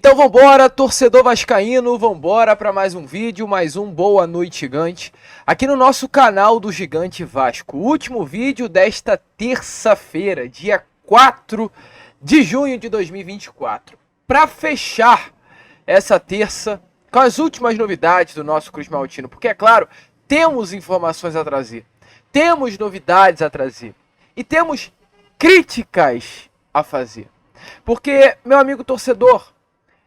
Então vambora, torcedor vascaíno, vambora para mais um vídeo, mais um Boa Noite Gigante, aqui no nosso canal do Gigante Vasco. O último vídeo desta terça-feira, dia 4 de junho de 2024. Para fechar essa terça com as últimas novidades do nosso Cruz Maltino, porque é claro, temos informações a trazer, temos novidades a trazer e temos críticas a fazer. Porque, meu amigo torcedor,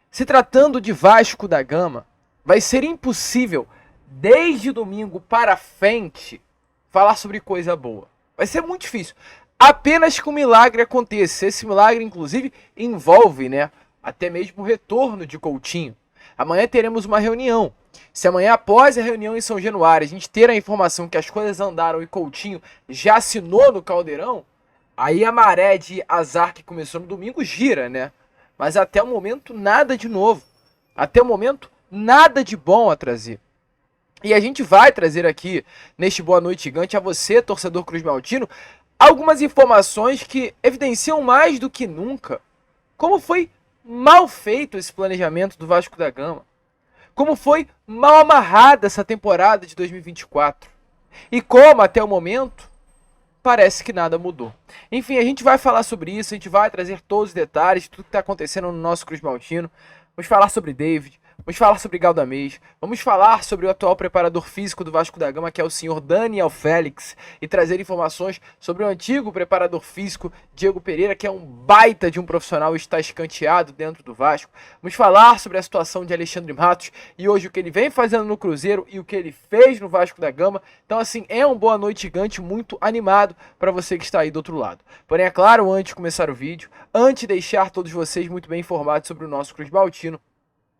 se tratando de Vasco da Gama, vai ser impossível, desde domingo para frente, falar sobre coisa boa. Vai ser muito difícil. Apenas que um milagre aconteça. Esse milagre, inclusive, envolve, até mesmo o retorno de Coutinho. Amanhã teremos uma reunião. Se amanhã, após a reunião em São Januário, a gente ter a informação que as coisas andaram e Coutinho já assinou no Caldeirão, aí a maré de azar que começou no domingo gira, Mas até o momento, nada de novo. Até o momento, nada de bom a trazer. E a gente vai trazer aqui, neste Boa Noite Gigante, a você, torcedor Cruz Maltino, algumas informações que evidenciam mais do que nunca como foi mal feito esse planejamento do Vasco da Gama. Como foi mal amarrada essa temporada de 2024. E como, até o momento, parece que nada mudou. Enfim, a gente vai falar sobre isso, a gente vai trazer todos os detalhes de tudo que está acontecendo no nosso Cruz Maltino. Vamos falar sobre David, vamos falar sobre Galdamez, vamos falar sobre o atual preparador físico do Vasco da Gama, que é o senhor Daniel Félix, e trazer informações sobre o antigo preparador físico Diego Pereira, que é um baita de um profissional e está escanteado dentro do Vasco. Vamos falar sobre a situação de Alexandre Matos e hoje o que ele vem fazendo no Cruzeiro e o que ele fez no Vasco da Gama. Então, assim, é um Boa Noite Gigante muito animado para você que está aí do outro lado. Porém, é claro, antes de começar o vídeo, antes de deixar todos vocês muito bem informados sobre o nosso Cruz Maltino,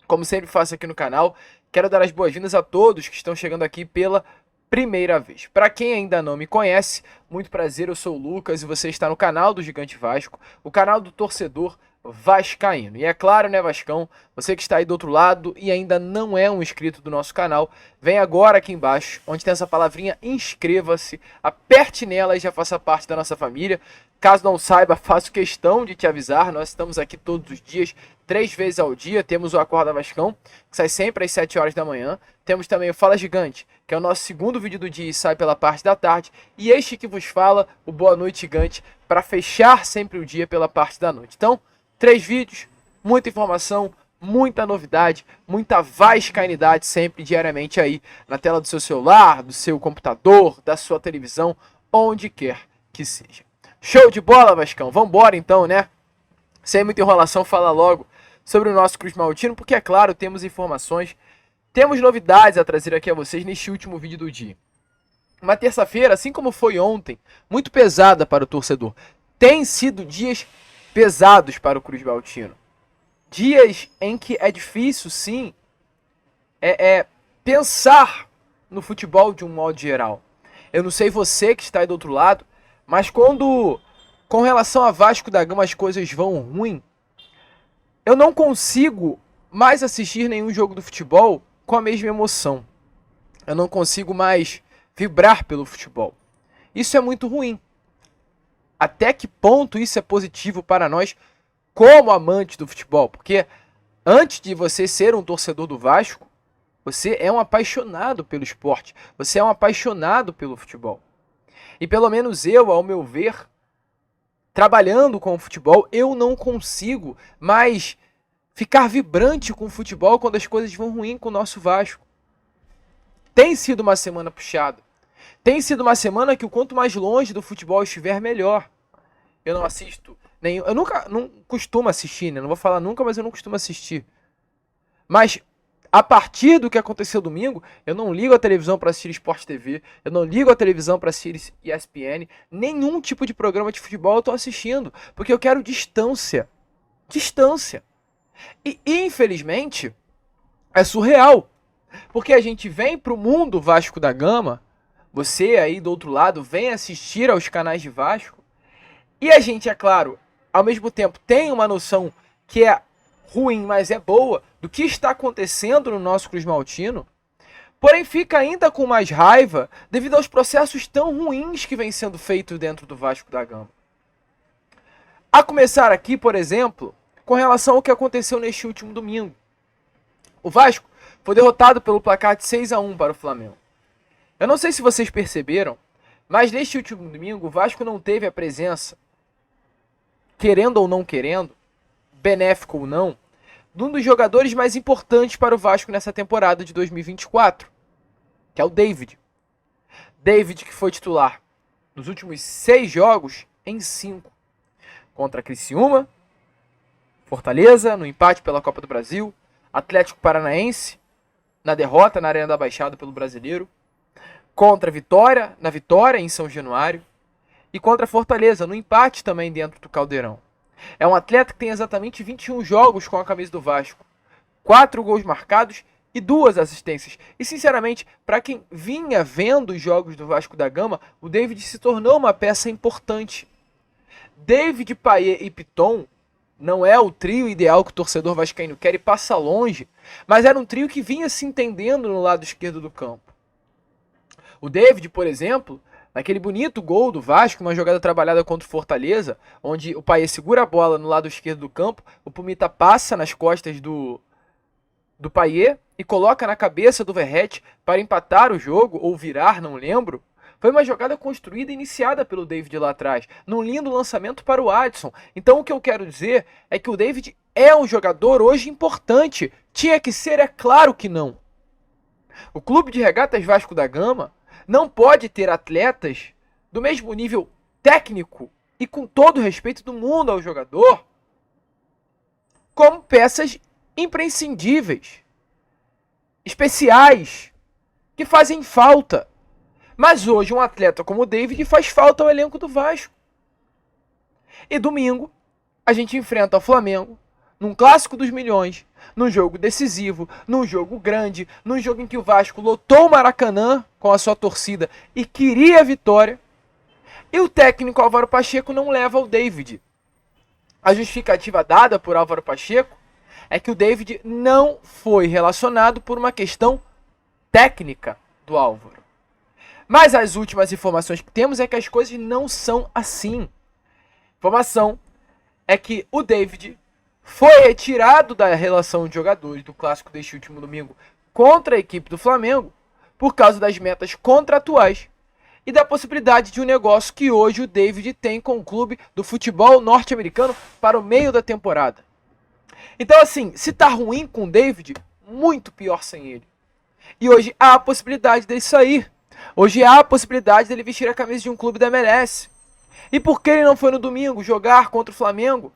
como sempre faço aqui no canal, quero dar as boas-vindas a todos que estão chegando aqui pela primeira vez. Para quem ainda não me conhece, muito prazer, eu sou o Lucas e você está no canal do Gigante Vasco, o canal do torcedor vascaíno. E é claro, Vascão, você que está aí do outro lado e ainda não é um inscrito do nosso canal, vem agora aqui embaixo, onde tem essa palavrinha inscreva-se, aperte nela e já faça parte da nossa família. Caso não saiba, faço questão de te avisar, nós estamos aqui todos os dias, 3 vezes ao dia, temos o Acorda Vascão, que sai sempre às 7 horas da manhã, temos também o Fala Gigante, que é o nosso segundo vídeo do dia e sai pela parte da tarde, e este que vos fala, o Boa Noite Gigante, para fechar sempre o dia pela parte da noite. Então, 3 vídeos, muita informação, muita novidade, muita vascainidade sempre, diariamente aí na tela do seu celular, do seu computador, da sua televisão, onde quer que seja. Show de bola, Vascão? Vambora então, Sem muita enrolação, fala logo sobre o nosso Cruz Maltino, porque é claro, temos informações, temos novidades a trazer aqui a vocês neste último vídeo do dia. Uma terça-feira, assim como foi ontem, muito pesada para o torcedor. Tem sido dias pesados para o Cruz Maltino. Dias em que é difícil, sim, pensar no futebol de um modo geral. Eu não sei você que está aí do outro lado, mas quando, com relação a Vasco da Gama, as coisas vão ruim, eu não consigo mais assistir nenhum jogo do futebol com a mesma emoção. Eu não consigo mais vibrar pelo futebol. Isso é muito ruim. Até que ponto isso é positivo para nós como amantes do futebol? Porque antes de você ser um torcedor do Vasco, você é um apaixonado pelo esporte. Você é um apaixonado pelo futebol. E pelo menos eu, ao meu ver, trabalhando com o futebol, eu não consigo mais ficar vibrante com o futebol quando as coisas vão ruim com o nosso Vasco. Tem sido uma semana puxada. Tem sido uma semana que o quanto mais longe do futebol estiver, melhor. Eu não assisto nenhum. Eu não costumo assistir, Não vou falar nunca, mas eu não costumo assistir. Mas a partir do que aconteceu domingo, eu não ligo a televisão para assistir Sport TV, eu não ligo a televisão para assistir ESPN, nenhum tipo de programa de futebol eu estou assistindo, porque eu quero distância. Distância. E infelizmente é surreal, porque a gente vem para o mundo Vasco da Gama, você aí do outro lado vem assistir aos canais de Vasco, e a gente, é claro, ao mesmo tempo tem uma noção que é ruim, mas é boa, do que está acontecendo no nosso Cruz Maltino, porém fica ainda com mais raiva devido aos processos tão ruins que vêm sendo feitos dentro do Vasco da Gama. A começar aqui, por exemplo, com relação ao que aconteceu neste último domingo. O Vasco foi derrotado pelo placar de 6-1 para o Flamengo. Eu não sei se vocês perceberam, mas neste último domingo o Vasco não teve a presença, querendo ou não querendo, benéfico ou não, de um dos jogadores mais importantes para o Vasco nessa temporada de 2024, que é o David. David, que foi titular nos últimos 6 jogos em 5. Contra Criciúma, Fortaleza, no empate pela Copa do Brasil, Atlético Paranaense, na derrota na Arena da Baixada pelo Brasileiro, contra Vitória, na vitória em São Januário, e contra Fortaleza, no empate também dentro do Caldeirão. É um atleta que tem exatamente 21 jogos com a camisa do Vasco, 4 gols marcados e 2 assistências. E sinceramente, para quem vinha vendo os jogos do Vasco da Gama, o David se tornou uma peça importante. David, Payet e Piton não é o trio ideal que o torcedor vascaíno quer e passa longe, mas era um trio que vinha se entendendo no lado esquerdo do campo. O David, por exemplo, naquele bonito gol do Vasco, uma jogada trabalhada contra o Fortaleza, onde o Payet segura a bola no lado esquerdo do campo, o Pumita passa nas costas do Payet e coloca na cabeça do Verratti para empatar o jogo, ou virar, não lembro. Foi uma jogada construída e iniciada pelo David lá atrás, num lindo lançamento para o Adson. Então o que eu quero dizer é que o David é um jogador hoje importante. Tinha que ser, é claro que não. O Clube de Regatas Vasco da Gama não pode ter atletas do mesmo nível técnico e com todo o respeito do mundo ao jogador como peças imprescindíveis, especiais, que fazem falta. Mas hoje um atleta como o David faz falta ao elenco do Vasco. E domingo a gente enfrenta o Flamengo num clássico dos milhões, num jogo decisivo, num jogo grande, num jogo em que o Vasco lotou o Maracanã com a sua torcida e queria a vitória. E o técnico Álvaro Pacheco não leva o David. A justificativa dada por Álvaro Pacheco é que o David não foi relacionado por uma questão técnica do Álvaro. Mas as últimas informações que temos é que as coisas não são assim. Informação é que o David foi retirado da relação de jogadores do clássico deste último domingo contra a equipe do Flamengo por causa das metas contratuais e da possibilidade de um negócio que hoje o David tem com o clube do futebol norte-americano para o meio da temporada. Então assim, se tá ruim com o David, muito pior sem ele. E hoje há a possibilidade dele sair. Hoje há a possibilidade dele vestir a camisa de um clube da MLS. E por que ele não foi no domingo jogar contra o Flamengo?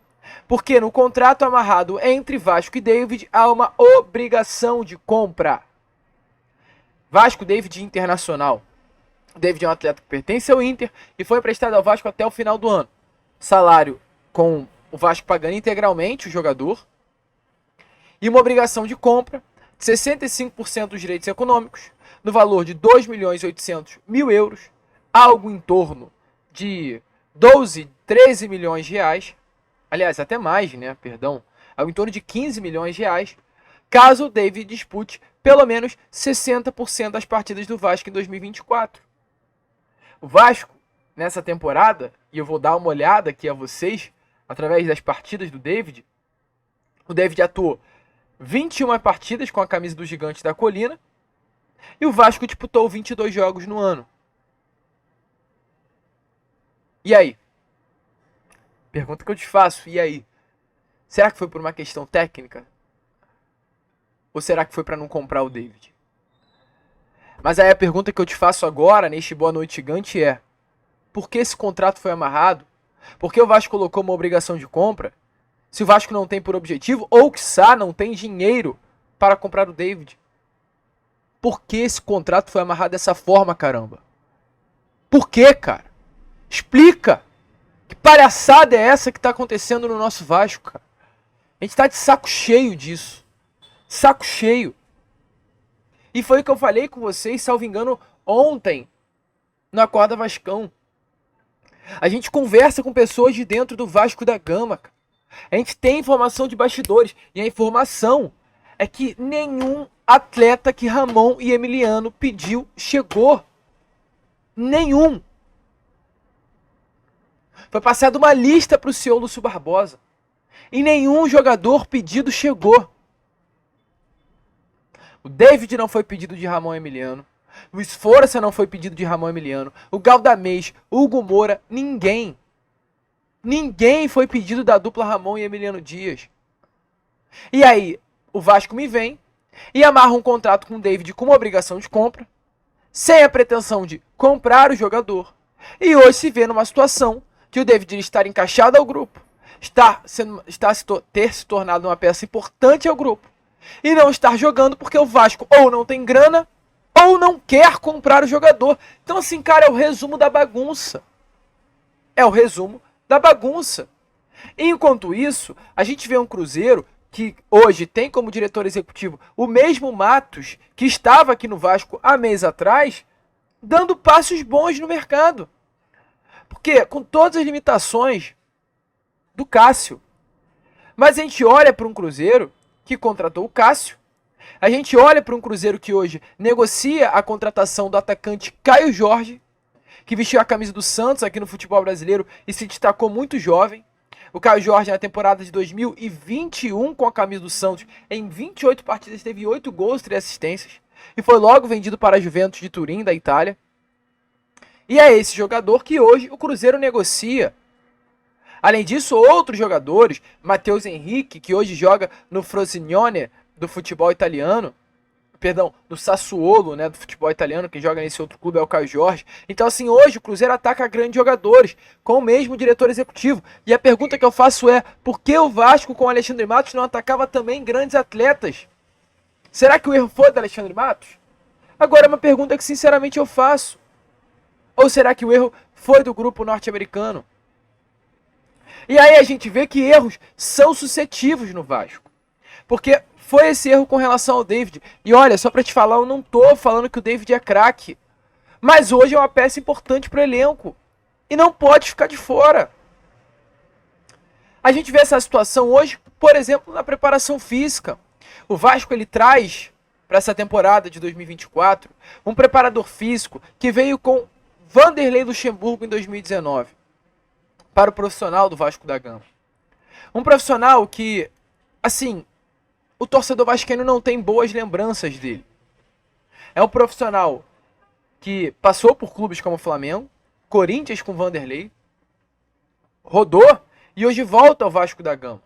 Porque no contrato amarrado entre Vasco e David há uma obrigação de compra. Vasco, David Internacional. O David é um atleta que pertence ao Inter e foi emprestado ao Vasco até o final do ano. Salário com o Vasco pagando integralmente o jogador. E uma obrigação de compra de 65% dos direitos econômicos, no valor de 2.800.000 euros, algo em torno de 12, 13 milhões de reais, aliás, até mais, né, perdão, algo em torno de 15 milhões de reais, caso o David dispute pelo menos 60% das partidas do Vasco em 2024. O Vasco, nessa temporada, e eu vou dar uma olhada aqui a vocês, através das partidas do David, o David atuou 21 partidas com a camisa do Gigante da Colina, e o Vasco disputou 22 jogos no ano. E aí? Pergunta que eu te faço, e aí? Será que foi por uma questão técnica? Ou será que foi para não comprar o David? Mas aí a pergunta que eu te faço agora, neste Boa Noite Gigante, é: por que esse contrato foi amarrado? Por que o Vasco colocou uma obrigação de compra? Se o Vasco não tem por objetivo, ou quiçá não tem dinheiro para comprar o David. Por que esse contrato foi amarrado dessa forma, caramba? Por que, cara? Explica! Que palhaçada é essa que está acontecendo no nosso Vasco, cara? A gente tá de saco cheio disso. Saco cheio. E foi o que eu falei com vocês, salvo engano, ontem, no Acorda Vascão. A gente conversa com pessoas de dentro do Vasco da Gama, cara. A gente tem informação de bastidores. E a informação é que nenhum atleta que Ramon e Emiliano pediu chegou. Nenhum. Foi passada uma lista para o senhor Lúcio Barbosa. E nenhum jogador pedido chegou. O David não foi pedido de Ramon Emiliano. O Sforza não foi pedido de Ramon Emiliano. O Galdamez, Hugo Moura, ninguém. Ninguém foi pedido da dupla Ramon e Emiliano Dias. E aí, o Vasco me vem e amarra um contrato com o David com uma obrigação de compra, sem a pretensão de comprar o jogador. E hoje se vê numa situação de o David estar encaixado ao grupo, ter se tornado uma peça importante ao grupo, e não estar jogando porque o Vasco ou não tem grana, ou não quer comprar o jogador. Então assim, cara, é o resumo da bagunça. É o resumo da bagunça. Enquanto isso, a gente vê um Cruzeiro que hoje tem como diretor executivo o mesmo Matos, que estava aqui no Vasco há mês atrás, dando passos bons no mercado. Porque, com todas as limitações do Cássio, mas a gente olha para um Cruzeiro que contratou o Cássio, a gente olha para um Cruzeiro que hoje negocia a contratação do atacante Caio Jorge, que vestiu a camisa do Santos aqui no futebol brasileiro e se destacou muito jovem. O Caio Jorge, na temporada de 2021, com a camisa do Santos, em 28 partidas, teve 8 gols e 3 assistências. E foi logo vendido para a Juventus de Turim, da Itália. E é esse jogador que hoje o Cruzeiro negocia. Além disso, outros jogadores, Matheus Henrique, que hoje joga no Frosinone, do futebol italiano, do Sassuolo, né, do futebol italiano, quem joga nesse outro clube é o Caio Jorge. Então assim, hoje o Cruzeiro ataca grandes jogadores, com o mesmo diretor executivo. E a pergunta que eu faço é, por que o Vasco com o Alexandre Matos não atacava também grandes atletas? Será que o erro foi do Alexandre Matos? Agora é uma pergunta que sinceramente eu faço. Ou será que o erro foi do grupo norte-americano? E aí a gente vê que erros são suscetíveis no Vasco. Porque foi esse erro com relação ao David. E olha, só pra te falar, eu não tô falando que o David é craque. Mas hoje é uma peça importante pro elenco. E não pode ficar de fora. A gente vê essa situação hoje, por exemplo, na preparação física. O Vasco, ele traz para essa temporada de 2024 um preparador físico que veio com Vanderlei Luxemburgo em 2019. Para o profissional do Vasco da Gama. Um profissional que, assim, o torcedor vascaíno não tem boas lembranças dele. É um profissional que passou por clubes como o Flamengo, Corinthians com Vanderlei, rodou e hoje volta ao Vasco da Gama.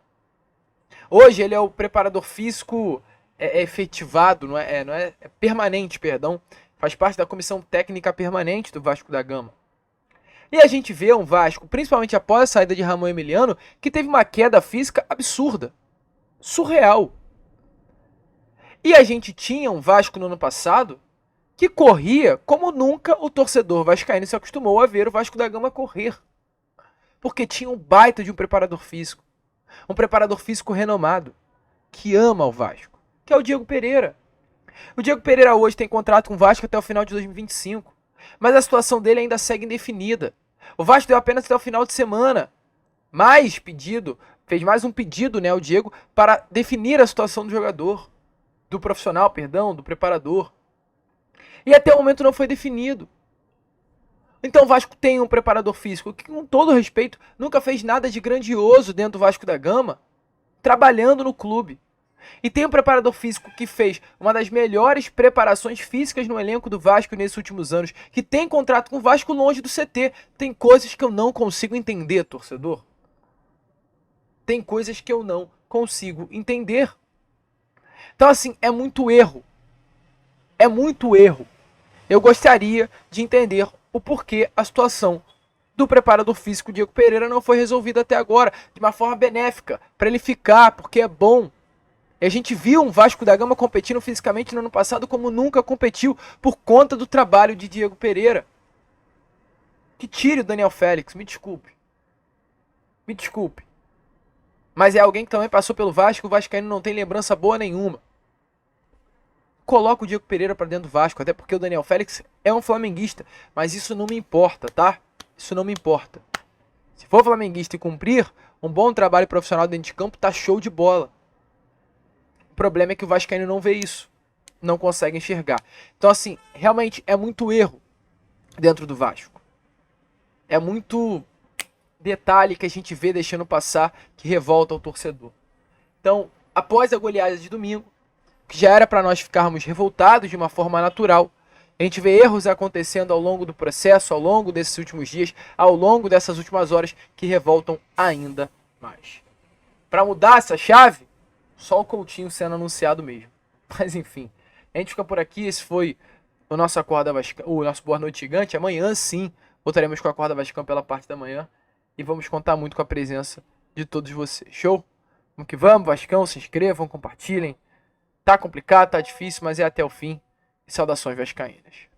Hoje ele é o preparador físico efetivado, é permanente, perdão, faz parte da comissão técnica permanente do Vasco da Gama. E a gente vê um Vasco, principalmente após a saída de Ramon Emiliano, que teve uma queda física absurda, surreal. E a gente tinha um Vasco no ano passado que corria como nunca o torcedor vascaíno se acostumou a ver o Vasco da Gama correr. Porque tinha um baita de um preparador físico. Um preparador físico renomado, que ama o Vasco, que é o Diego Pereira. O Diego Pereira hoje tem contrato com o Vasco até o final de 2025. Mas a situação dele ainda segue indefinida. O Vasco deu apenas até o final de semana. Fez mais um pedido, né, ao Diego, para definir a situação do jogador. Do profissional, perdão, do preparador. E até o momento não foi definido. Então o Vasco tem um preparador físico que, com todo respeito, nunca fez nada de grandioso dentro do Vasco da Gama, trabalhando no clube. E tem um preparador físico que fez uma das melhores preparações físicas no elenco do Vasco nesses últimos anos, que tem contrato com o Vasco longe do CT. Tem coisas que eu não consigo entender, torcedor. Tem coisas que eu não consigo entender. Então assim, é muito erro. É muito erro. Eu gostaria de entender o porquê a situação do preparador físico Diego Pereira não foi resolvida até agora, de uma forma benéfica, para ele ficar, porque é bom. E a gente viu um Vasco da Gama competindo fisicamente no ano passado como nunca competiu por conta do trabalho de Diego Pereira. Que tire o Daniel Félix, me desculpe. Me desculpe. Mas é alguém que também passou pelo Vasco, o vascaíno não tem lembrança boa nenhuma. Coloca o Diego Pereira para dentro do Vasco, até porque o Daniel Félix é um flamenguista, mas isso não me importa, tá? Isso não me importa. Se for flamenguista e cumprir um bom trabalho profissional dentro de campo, tá show de bola. O problema é que o vascaíno não vê isso, não consegue enxergar. Então assim, realmente é muito erro dentro do Vasco. É muito detalhe que a gente vê deixando passar que revolta o torcedor. Então, após a goleada de domingo, que já era para nós ficarmos revoltados de uma forma natural, a gente vê erros acontecendo ao longo do processo, ao longo desses últimos dias, ao longo dessas últimas horas, que revoltam ainda mais. Para mudar essa chave, só o Coutinho sendo anunciado mesmo. Mas enfim, a gente fica por aqui. Esse foi o nosso o nosso Boa Noite Gigante. Amanhã sim, voltaremos com a Acorda Vascão pela parte da manhã. E vamos contar muito com a presença de todos vocês. Show? Vamos que vamos, Vascão. Se inscrevam, compartilhem. Tá complicado, tá difícil, mas é até o fim. E saudações vascaínas.